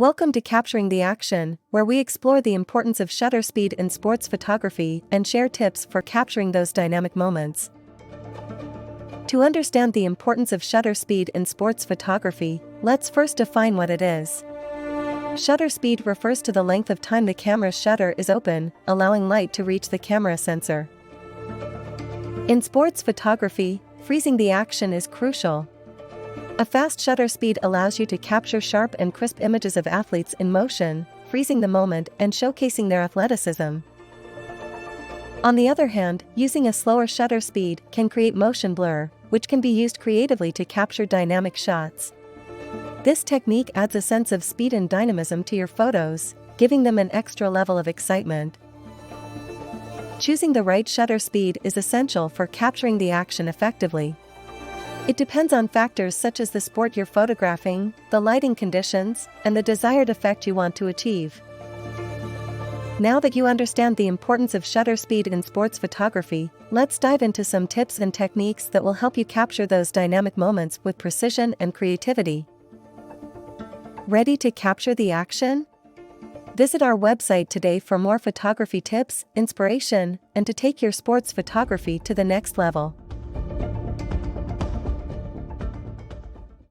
Welcome to Capturing the Action, where we explore the importance of shutter speed in sports photography and share tips for capturing those dynamic moments. To understand the importance of shutter speed in sports photography, let's first define what it is. Shutter speed refers to the length of time the camera's shutter is open, allowing light to reach the camera sensor. In sports photography, freezing the action is crucial. A fast shutter speed allows you to capture sharp and crisp images of athletes in motion, freezing the moment and showcasing their athleticism. On the other hand, using a slower shutter speed can create motion blur, which can be used creatively to capture dynamic shots. This technique adds a sense of speed and dynamism to your photos, giving them an extra level of excitement. Choosing the right shutter speed is essential for capturing the action effectively. It depends on factors such as the sport you're photographing, the lighting conditions, and the desired effect you want to achieve. Now that you understand the importance of shutter speed in sports photography, let's dive into some tips and techniques that will help you capture those dynamic moments with precision and creativity. Ready to capture the action? Visit our website today for more photography tips, inspiration, and to take your sports photography to the next level.